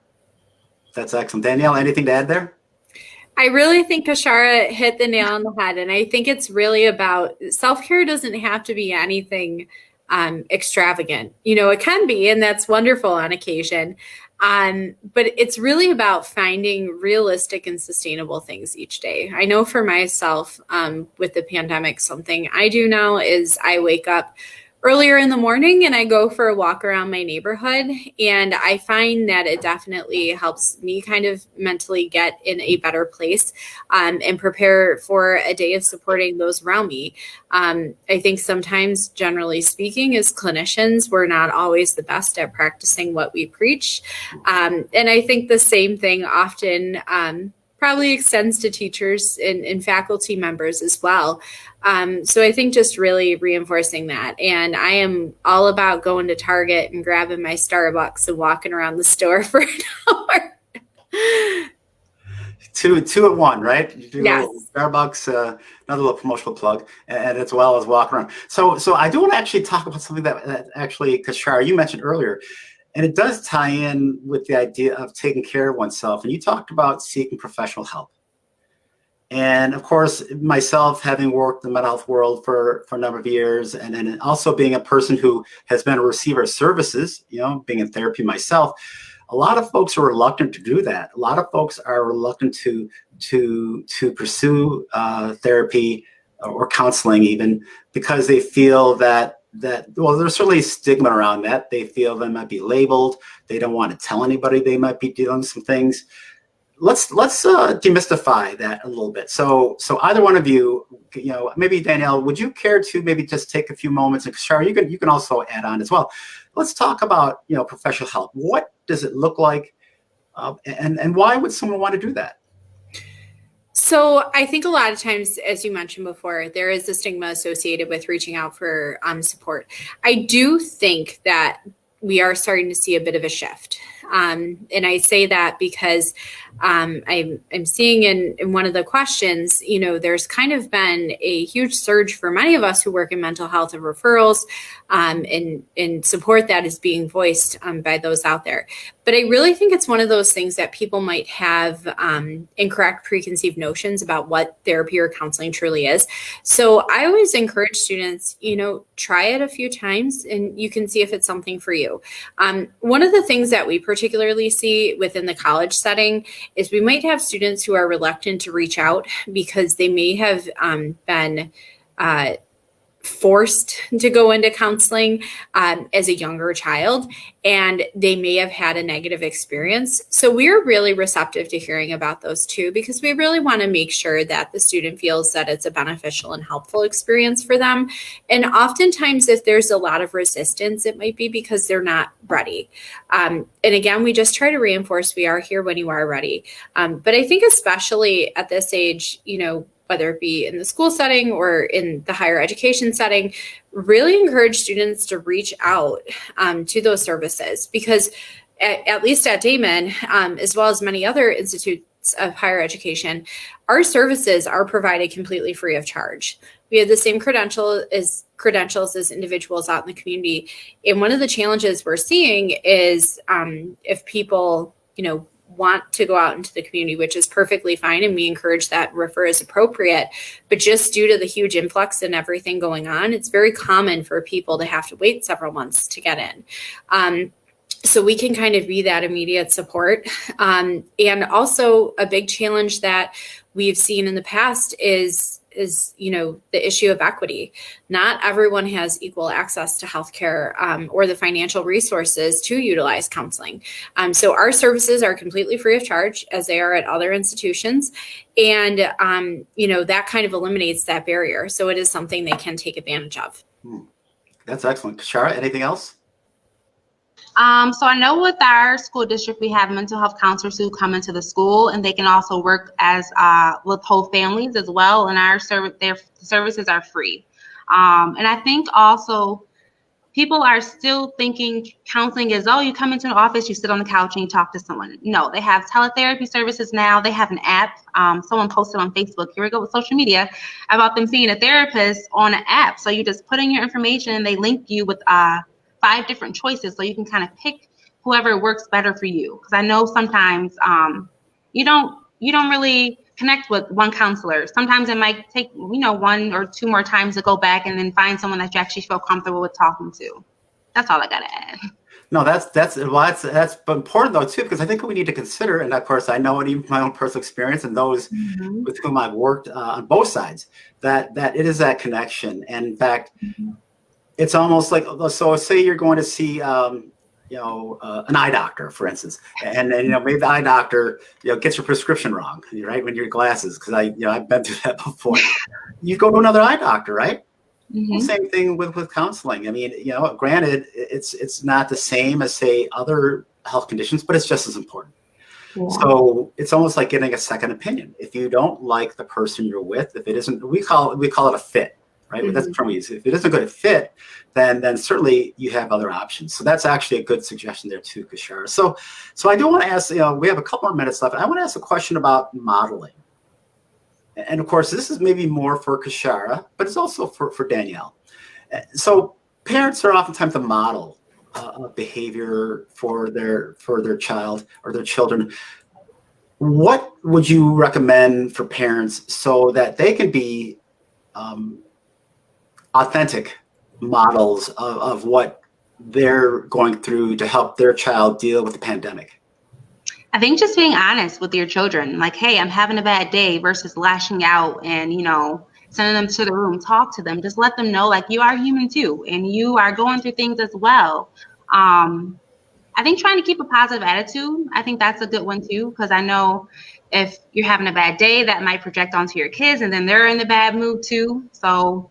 That's excellent. Danielle, anything to add there? I really think Ka'Shara hit the nail on the head. And I think it's really about self-care doesn't have to be anything extravagant. It can be, and that's wonderful on occasion. But it's really about finding realistic and sustainable things each day. I know for myself, with the pandemic, something I do now is I wake up earlier in the morning and I go for a walk around my neighborhood. And I find that it definitely helps me kind of mentally get in a better place and prepare for a day of supporting those around me. I think sometimes, generally speaking, as clinicians, we're not always the best at practicing what we preach. And I think the same thing often probably extends to teachers and faculty members as well. So I think just really reinforcing that. And I am all about going to Target and grabbing my Starbucks and walking around the store for an hour. Two at one, right? You do Yes. Starbucks, another little promotional plug, and as well as walk around. So I do want to actually talk about something that actually, Ka'Shara, you mentioned earlier, and it does tie in with the idea of taking care of oneself. And you talked about seeking professional help. And of course, myself, having worked in the mental health world for a number of years, and then also being a person who has been a receiver of services, being in therapy myself, a lot of folks are reluctant to do that. A lot of folks are reluctant to pursue therapy or counseling, even because they feel that there's certainly stigma around that. They feel they might be labeled. They don't want to tell anybody they might be doing some things. Let's demystify that a little bit. So either one of you, maybe Danielle, would you care to maybe just take a few moments, and Ka'Shara, you can also add on as well. Let's talk about professional help. What does it look like, and why would someone want to do that? So I think a lot of times, as you mentioned before, there is a stigma associated with reaching out for support. I do think that we are starting to see a bit of a shift. And I say that because I'm seeing in one of the questions, there's kind of been a huge surge for many of us who work in mental health of referrals and support that is being voiced by those out there. But I really think it's one of those things that people might have incorrect preconceived notions about what therapy or counseling truly is. So I always encourage students, try it a few times and you can see if it's something for you. One of the things that we particularly see within the college setting is we might have students who are reluctant to reach out because they may have been forced to go into counseling as a younger child, and they may have had a negative experience. So we're really receptive to hearing about those too, because we really want to make sure that the student feels that it's a beneficial and helpful experience for them. And oftentimes, if there's a lot of resistance, it might be because they're not ready. And again, we just try to reinforce we are here when you are ready. But I think especially at this age, whether it be in the school setting or in the higher education setting, really encourage students to reach out to those services, because at least at Daemen, as well as many other institutes of higher education, our services are provided completely free of charge. We have the same credentials as individuals out in the community. And one of the challenges we're seeing is if people, want to go out into the community, which is perfectly fine, and we encourage that, refer as appropriate, but just due to the huge influx and everything going on, it's very common for people to have to wait several months to get in. So we can kind of be that immediate support. And also a big challenge that we've seen in the past is the issue of equity. Not everyone has equal access to healthcare or the financial resources to utilize counseling. So our services are completely free of charge, as they are at other institutions. And, that kind of eliminates that barrier. So it is something they can take advantage of. That's excellent. Ka'Shara, anything else? So I know with our school district, we have mental health counselors who come into the school, and they can also work as with whole families as well. And their services are free. And I think also people are still thinking counseling is, you come into an office, you sit on the couch and you talk to someone. No, they have teletherapy services now. They have an app. Someone posted on Facebook, here we go with social media, about them seeing a therapist on an app. So you just put in your information and they link you with 5 different choices, so you can kind of pick whoever works better for you. Because I know sometimes you don't really connect with one counselor. Sometimes it might take 1 or 2 more times to go back and then find someone that you actually feel comfortable with talking to. That's all I gotta add. No, that's important though too, because I think we need to consider, and of course I know in my own personal experience and those with whom I've worked on both sides, that it is that connection. And in fact, it's almost like, so say you're going to see, an eye doctor, for instance, and then, maybe the eye doctor, gets your prescription wrong, right? When your glasses, because I've been through that before. You go to another eye doctor, right? Same thing with counseling. I mean, granted, it's not the same as, say, other health conditions, but it's just as important. Yeah. So it's almost like getting a second opinion. If you don't like the person you're with, if it isn't, we call it a fit. Right, that's the term we use. If it isn't a good fit, then certainly you have other options. So that's actually a good suggestion there too, Ka'Shara. So I do want to ask. We have a couple more minutes left. I want to ask a question about modeling, and of course, this is maybe more for Ka'Shara, but it's also for Danielle. So parents are oftentimes the model behavior for their child or their children. What would you recommend for parents so that they can be authentic models of what they're going through to help their child deal with the pandemic? I think just being honest with your children, like, hey, I'm having a bad day, versus lashing out and, sending them to the room, talk to them. Just let them know, like, you are human too, and you are going through things as well. I think trying to keep a positive attitude, I think that's a good one too, because I know if you're having a bad day, that might project onto your kids, and then they're in the bad mood too. So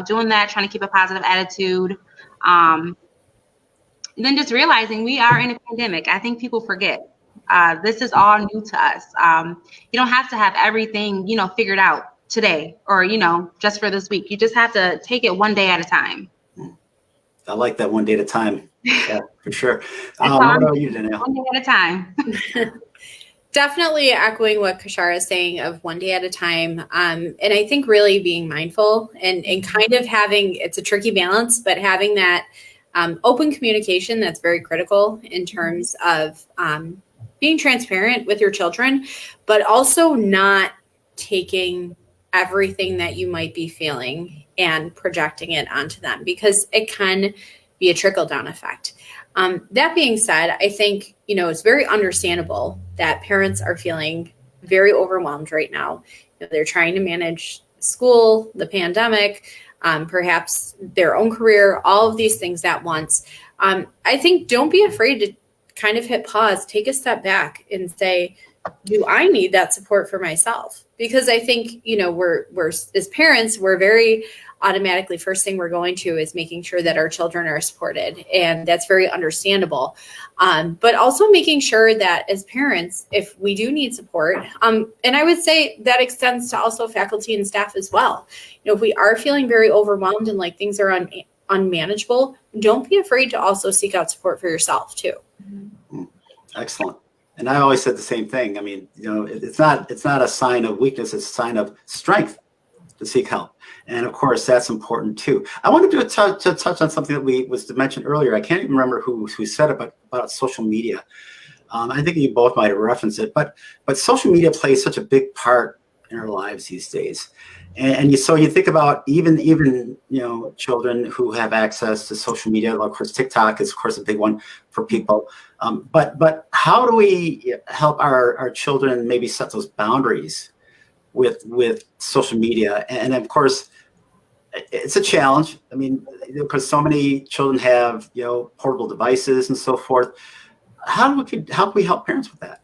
doing that, trying to keep a positive attitude. And then just realizing we are in a pandemic. I think people forget. This is all new to us. You don't have to have everything, figured out today or, just for this week. You just have to take it one day at a time. I like that, one day at a time. Yeah, for sure. What about you, Danielle? One day at a time. Definitely echoing what Ka'Shara is saying of one day at a time. And I think really being mindful and kind of having, it's a tricky balance, but having that open communication that's very critical in terms of being transparent with your children, but also not taking everything that you might be feeling and projecting it onto them, because it can be a trickle-down effect. That being said, I think, it's very understandable that parents are feeling very overwhelmed right now. They're trying to manage school, the pandemic, perhaps their own career, all of these things at once. I think don't be afraid to kind of hit pause, take a step back and say, do I need that support for myself? Because I think, we're as parents, we're very automatically, first thing we're going to is making sure that our children are supported. And that's very understandable. But also making sure that as parents, if we do need support, and I would say that extends to also faculty and staff as well. If we are feeling very overwhelmed and like things are unmanageable, don't be afraid to also seek out support for yourself too. Excellent. And I always said the same thing. I mean, it's not a sign of weakness, it's a sign of strength to seek help. And of course, that's important too. I wanted to touch on something that was mentioned earlier. I can't even remember who said it, about social media. I think you both might have referenced it, but social media plays such a big part in our lives these days. And so you think about even children who have access to social media. Of course, TikTok is of course a big one for people. But how do we help our children maybe set those boundaries with social media? And of course, it's a challenge. I mean, because so many children have portable devices and so forth. How can we help parents with that?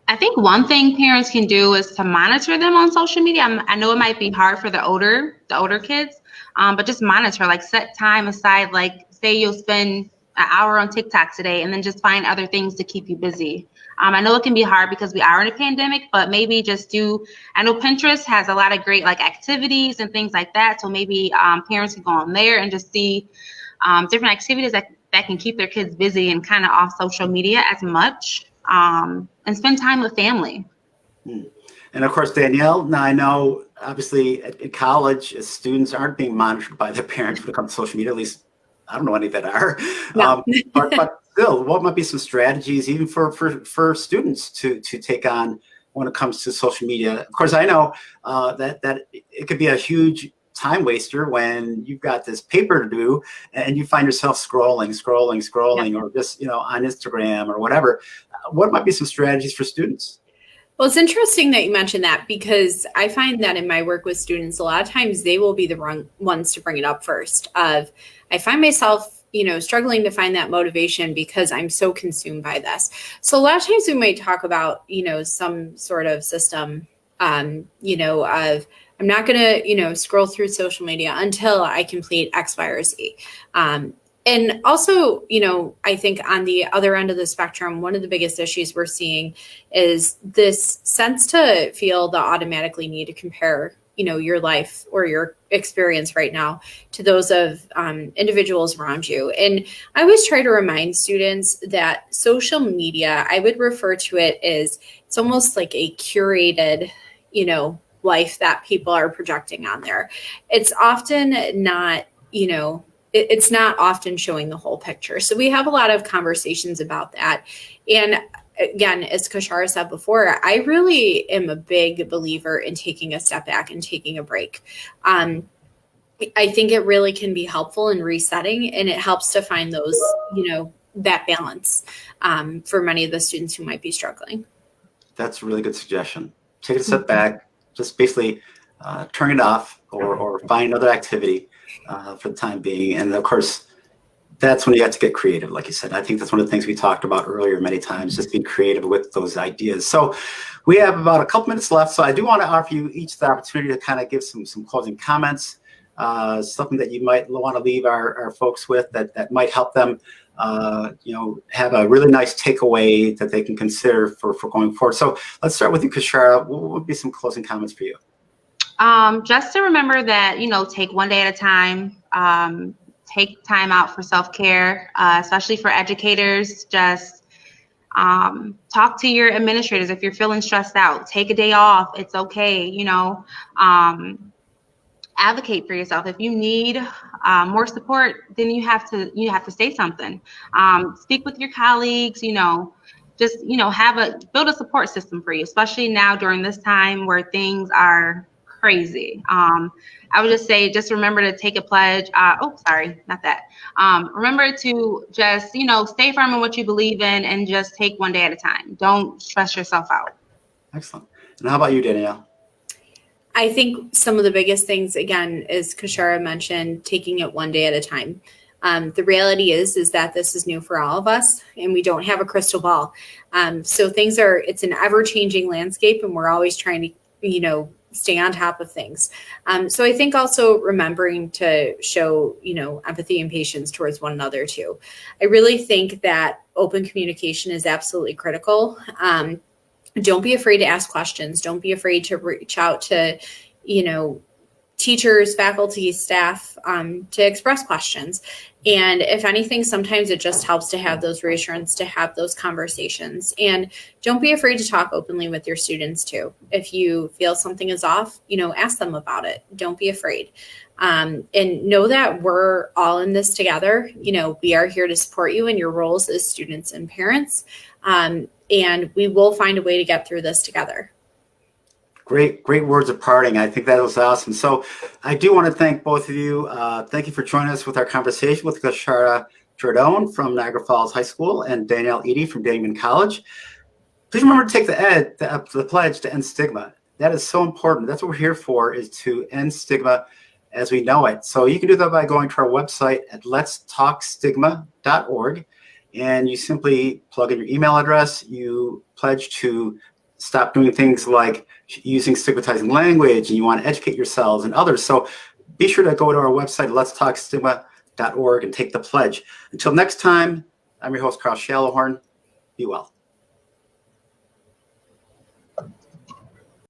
I think one thing parents can do is to monitor them on social media. I know it might be hard for the older kids, but just monitor, like set time aside, like say you'll spend an hour on TikTok today and then just find other things to keep you busy. I know it can be hard because we are in a pandemic, but maybe I know Pinterest has a lot of great like activities and things like that. So maybe parents can go on there and just see different activities that can keep their kids busy and kind of off social media as much. And spend time with family. And of course, Danielle, now I know obviously at college, students aren't being monitored by their parents when it comes to social media. At least I don't know any that are. No. But still, what might be some strategies even for students to take on when it comes to social media? Of course, I know that it could be a huge time waster when you've got this paper to do and you find yourself scrolling, yeah, or just on Instagram or whatever. What might be some strategies for students? Well, it's interesting that you mentioned that, because I find that in my work with students, a lot of times they will be the wrong ones to bring it up first. I find myself, struggling to find that motivation because I'm so consumed by this. So a lot of times we might talk about, some sort of system, of I'm not going to, scroll through social media until I complete X, Y, or Z. And also, I think on the other end of the spectrum, one of the biggest issues we're seeing is this sense to feel the automatically need to compare, your life or your experience right now to those of individuals around you. And I always try to remind students that social media, I would refer to it as it's almost like a curated, life that people are projecting on there. It's often not, it's not often showing the whole picture. So we have a lot of conversations about that. And again, as Ka'Shara said before, I really am a big believer in taking a step back and taking a break. I think it really can be helpful in resetting, and it helps to find those, that balance for many of the students who might be struggling. That's a really good suggestion. Take a step back, just basically turn it off or find another activity for the time being. And of course, that's when you have to get creative, like you said. I think that's one of the things we talked about earlier many times, just being creative with those ideas. So we have about a couple minutes left. So I do want to offer you each the opportunity to kind of give some closing comments, something that you might want to leave our folks with that might help them have a really nice takeaway that they can consider for going forward. So let's start with you, Ka'Shara. What would be some closing comments for you? Just to remember that, take one day at a time. Take time out for self-care, especially for educators. Just talk to your administrators if you're feeling stressed out. Take a day off. It's okay. Advocate for yourself. If you need more support, then you have to say something. Speak with your colleagues. Just build a support system for you, especially now during this time where things are crazy. I would just say, just remember to take a pledge. Remember to just, stay firm in what you believe in and just take one day at a time. Don't stress yourself out. Excellent. And how about you, Danielle? I think some of the biggest things, again, as Ka'Shara mentioned, taking it one day at a time. The reality is that this is new for all of us, and we don't have a crystal ball. So it's an ever-changing landscape, and we're always trying to, stay on top of things. So I think also remembering to show, empathy and patience towards one another too. I really think that open communication is absolutely critical. Don't be afraid to ask questions. Don't be afraid to reach out to, teachers, faculty, staff, to express questions. And if anything, sometimes it just helps to have those reassurance, to have those conversations. And don't be afraid to talk openly with your students too. If you feel something is off, ask them about it. Don't be afraid. And know that we're all in this together. We are here to support you in your roles as students and parents. And we will find a way to get through this together. Great words of parting. I think that was awesome. So I do want to thank both of you. Thank you for joining us with our conversation with Ka'Shara Jordon from Niagara Falls High School and Danielle Eadie from Daemen College. Please remember to take the pledge to end stigma. That is so important. That's what we're here for, is to end stigma as we know it. So you can do that by going to our website at letstalkstigma.org, and you simply plug in your email address. You pledge to stop doing things like using stigmatizing language, and you want to educate yourselves and others. So be sure to go to our website, letstalkstigma.org, and take the pledge. Until next time, I'm your host, Ka'Shara Jordon. Be well.